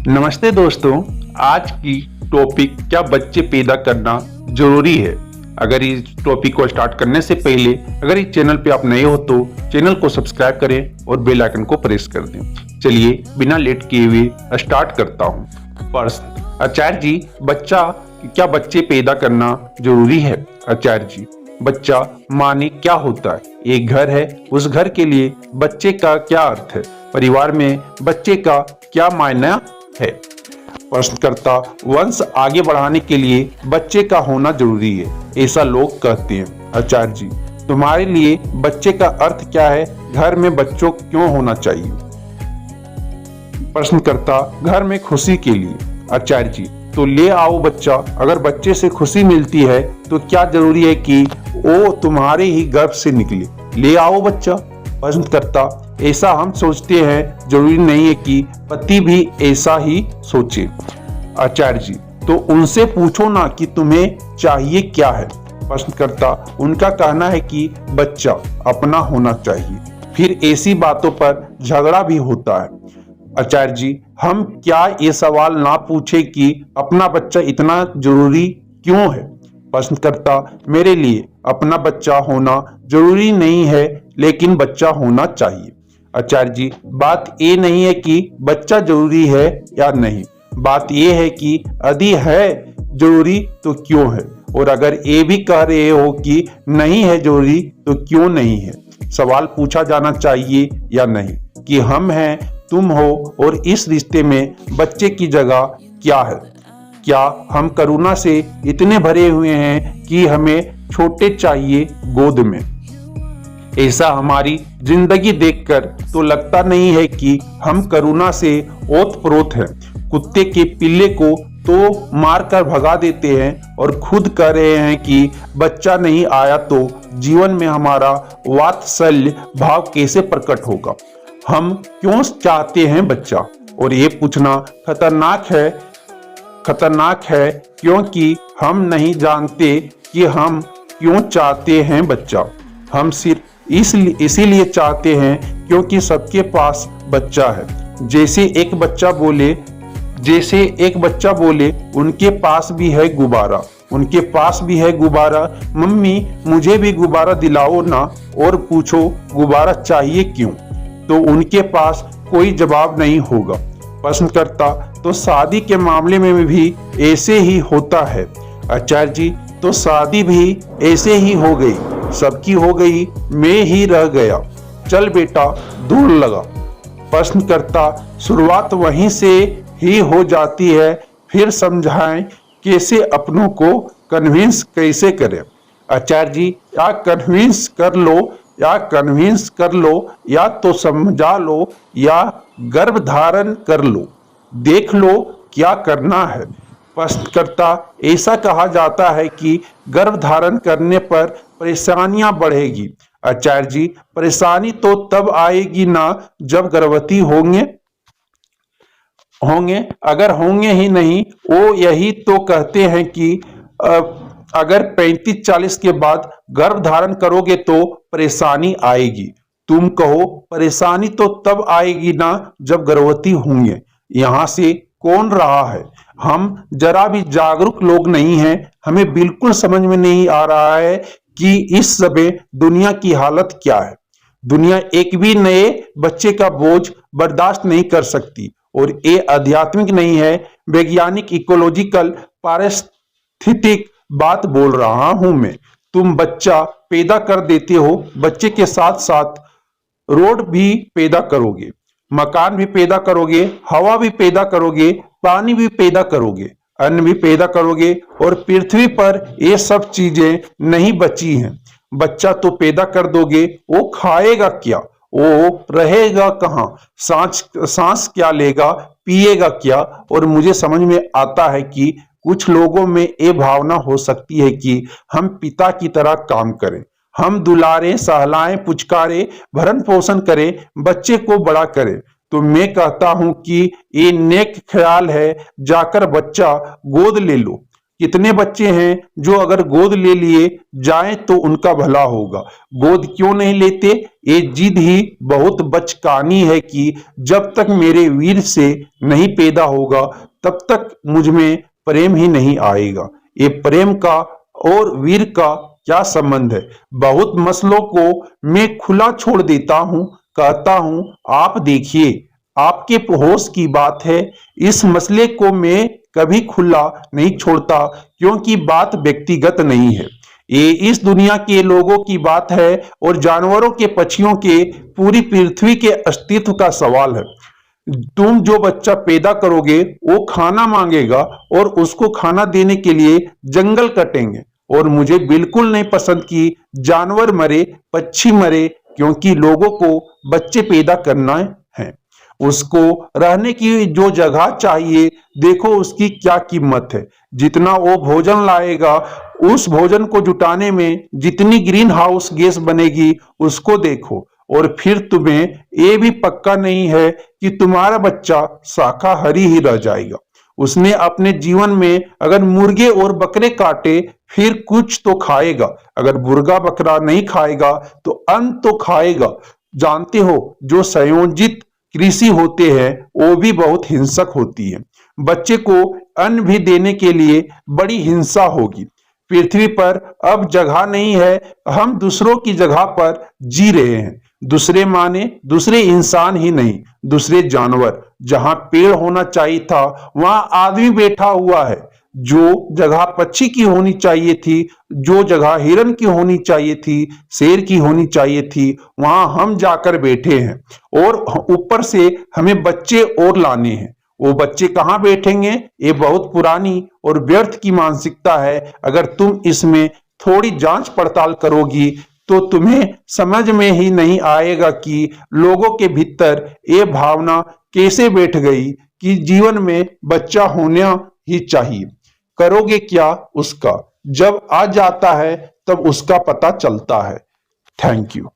नमस्ते दोस्तों। आज की टॉपिक क्या बच्चे पैदा करना जरूरी है। अगर इस टॉपिक को स्टार्ट करने से पहले अगर इस चैनल पे आप नए हो तो चैनल को सब्सक्राइब करें और बेल आइकन को प्रेस कर दें। चलिए बिना लेट किए हुए स्टार्ट करता हूँ। प्रश्न, आचार्य जी क्या बच्चे पैदा करना जरूरी है। आचार्य जी, बच्चा माने क्या होता है? एक घर है, उस घर के लिए बच्चे का क्या अर्थ है? परिवार में बच्चे का क्या मायना है? प्रश्नकर्ता, वंश आगे बढ़ाने के लिए बच्चे का होना जरूरी है, ऐसा लोग कहते हैं। आचार्य जी, तुम्हारे लिए बच्चे का अर्थ क्या है? घर में बच्चों क्यों होना चाहिए? प्रश्नकर्ता, घर में खुशी के लिए। आचार्य जी, तो ले आओ बच्चा। अगर बच्चे से खुशी मिलती है तो क्या जरूरी है कि वो तुम्हारे ही गर्भ से निकले? ले आओ बच्चा। प्रश्नकर्ता, ऐसा हम सोचते हैं, जरूरी नहीं है कि पति भी ऐसा ही सोचे। आचार्य जी, तो उनसे पूछो ना कि तुम्हें चाहिए क्या है। प्रश्नकर्ता, उनका कहना है कि बच्चा अपना होना चाहिए, फिर ऐसी बातों पर झगड़ा भी होता है। आचार्य जी, हम क्या ये सवाल ना पूछे कि अपना बच्चा इतना जरूरी क्यों है? प्रश्नकर्ता, मेरे लिए अपना बच्चा होना जरूरी नहीं है, लेकिन बच्चा होना चाहिए। आचार्य जी, बात ये नहीं है कि बच्चा जरूरी है या नहीं, बात ये है कि यदि है जरूरी तो क्यों है, और अगर ये भी कह रहे हो कि नहीं है जरूरी तो क्यों नहीं है। सवाल पूछा जाना चाहिए या नहीं कि हम हैं, तुम हो, और इस रिश्ते में बच्चे की जगह क्या है? क्या हम करुणा से इतने भरे हुए हैं कि हमें छोटे चाहिए गोद में? ऐसा हमारी जिंदगी देखकर तो लगता नहीं है कि हम करुणा से ओत-प्रोत हैं। कुत्ते के पिल्ले को तो मारकर भगा देते हैं और खुद कह रहे हैं कि बच्चा नहीं आया तो जीवन में हमारा वात्सल्य भाव कैसे प्रकट होगा। हम क्यों चाहते हैं बच्चा? और ये पूछना खतरनाक है क्योंकि हम नहीं जानते कि हम क्यों चाहते हैं बच्चा। हम सिर्फ इसीलिए चाहते हैं क्योंकि सबके पास बच्चा है। जैसे एक बच्चा बोले उनके पास भी है गुब्बारा, उनके पास भी है गुब्बारा, मम्मी मुझे भी गुब्बारा दिलाओ ना, और पूछो गुब्बारा चाहिए क्यों, तो उनके पास कोई जवाब नहीं होगा। प्रश्नकर्ता, तो शादी के मामले में भी ऐसे ही होता है। आचार्य जी, तो शादी भी ऐसे ही हो गई, सबकी हो गई, मैं ही रह गया, चल बेटा दूर लगा। प्रश्नकर्ता, शुरुआत वहीं से ही हो जाती है, फिर समझाएं कैसे, अपनों को कन्विंस कैसे करें। आचार्य जी, या कन्विंस कर लो या तो समझा लो या गर्भ धारण कर लो, देख लो क्या करना है। प्रश्नकर्ता, ऐसा कहा जाता है कि गर्भ धारण करने पर परेशानियां बढ़ेगी। आचार्य जी, परेशानी तो तब आएगी ना जब गर्भवती होंगे, अगर होंगे ही नहीं। वो यही तो कहते हैं कि अगर 35-40 के बाद गर्भ धारण करोगे तो परेशानी आएगी। तुम कहो परेशानी तो तब आएगी ना जब गर्भवती होंगे। यहाँ से कौन रहा है? हम जरा भी जागरूक लोग नहीं हैं। हमें बिल्कुल समझ में नहीं आ रहा है कि इस समय दुनिया की हालत क्या है। दुनिया एक भी नए बच्चे का बोझ बर्दाश्त नहीं कर सकती, और ये आध्यात्मिक नहीं है, वैज्ञानिक इकोलॉजिकल पारिस्थितिक बात बोल रहा हूं मैं। तुम बच्चा पैदा कर देते हो, बच्चे के साथ साथ रोड भी पैदा करोगे, मकान भी पैदा करोगे, हवा भी पैदा करोगे, पानी भी पैदा करोगे, अन्न भी पैदा करोगे, और पृथ्वी पर ये सब चीजें नहीं बची हैं। बच्चा तो पैदा कर दोगे, वो खाएगा क्या, वो रहेगा कहाँ, सांस क्या लेगा, पिएगा क्या? और मुझे समझ में आता है कि कुछ लोगों में ये भावना हो सकती है कि हम पिता की तरह काम करें, हम दुलारें, सहलाएं, पुचकारें, भरण पोषण करें, बच्चे को बड़ा करें। तो मैं कहता हूं कि ये नेक ख्याल है, जाकर बच्चा गोद ले लो। कितने बच्चे हैं जो अगर गोद ले लिए जाएं तो उनका भला होगा, गोद क्यों नहीं लेते? ये जिद ही बहुत बचकानी है कि जब तक मेरे वीर से नहीं पैदा होगा तब तक मुझ में प्रेम ही नहीं आएगा। ये प्रेम का और वीर का क्या संबंध है? बहुत मसलों को मैं खुला छोड़ देता हूं, कहता हूं आप देखिए, आपके होश की बात है। इस मसले को मैं कभी खुला नहीं छोड़ता क्योंकि बात व्यक्तिगत नहीं है, ये इस दुनिया के लोगों की बात है और जानवरों के, पक्षियों के, पूरी पृथ्वी के अस्तित्व का सवाल है। तुम जो बच्चा पैदा करोगे वो खाना मांगेगा और उसको खाना देने के लिए जंगल कटेंगे, और मुझे बिल्कुल नहीं पसंद कि जानवर मरे, पक्षी मरे, क्योंकि लोगों को बच्चे पैदा करना है, उसको रहने की जो जगह चाहिए, देखो उसकी क्या कीमत है। जितना वो भोजन लाएगा, उस भोजन को जुटाने में जितनी ग्रीन हाउस गैस बनेगी उसको देखो, और फिर तुम्हें ये भी पक्का नहीं है कि तुम्हारा बच्चा शाकाहारी ही रह जाएगा। उसने अपने जीवन में अगर मुर्गे और बकरे काटे फिर कुछ तो खाएगा, अगर मुर्गा बकरा नहीं खाएगा तो अन्न तो खाएगा। जानते हो जो संयोजित कृषि होते हैं वो भी बहुत हिंसक होती है, बच्चे को अन्न भी देने के लिए बड़ी हिंसा होगी। पृथ्वी पर अब जगह नहीं है, हम दूसरों की जगह पर जी रहे हैं। दूसरे माने दूसरे इंसान ही नहीं, दूसरे जानवर। जहां पेड़ होना चाहिए था वहां आदमी बैठा हुआ है, जो जगह पक्षी की होनी चाहिए थी, जो जगह हिरन की होनी चाहिए थी, शेर की होनी चाहिए थी, वहां हम जाकर बैठे हैं, और ऊपर से हमें बच्चे और लाने हैं। वो बच्चे कहाँ बैठेंगे? ये बहुत पुरानी और व्यर्थ की मानसिकता है। अगर तुम इसमें थोड़ी जांच पड़ताल करोगी तो तुम्हें समझ में ही नहीं आएगा कि लोगों के भीतर ये भावना कैसे बैठ गई कि जीवन में बच्चा होना ही चाहिए। करोगे क्या उसका? जब आ जाता है तब उसका पता चलता है। Thank you.